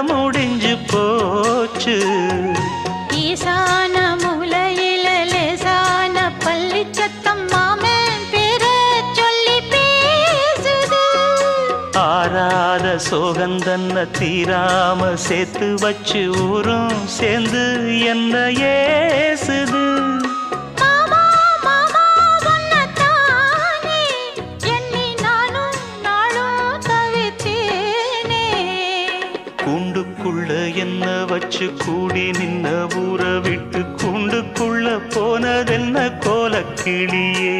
முடிஞ்சு போச்சு. ஈசான மூலையில லேசான பள்ளி சத்தம் மாமன் பேர சொல்லி பேசுது. ஆறாத சோகந்தன்ன தீராம சேர்த்து வச்சு ஊரும் சேர்ந்து என்ன ஏசுது. கூண்டுக்குள்ள என்ன வச்சு கூடி நின்ன ஊரை விட்டு கூண்டுக்குள்ள போனதென்ன கோலக்கிளியே.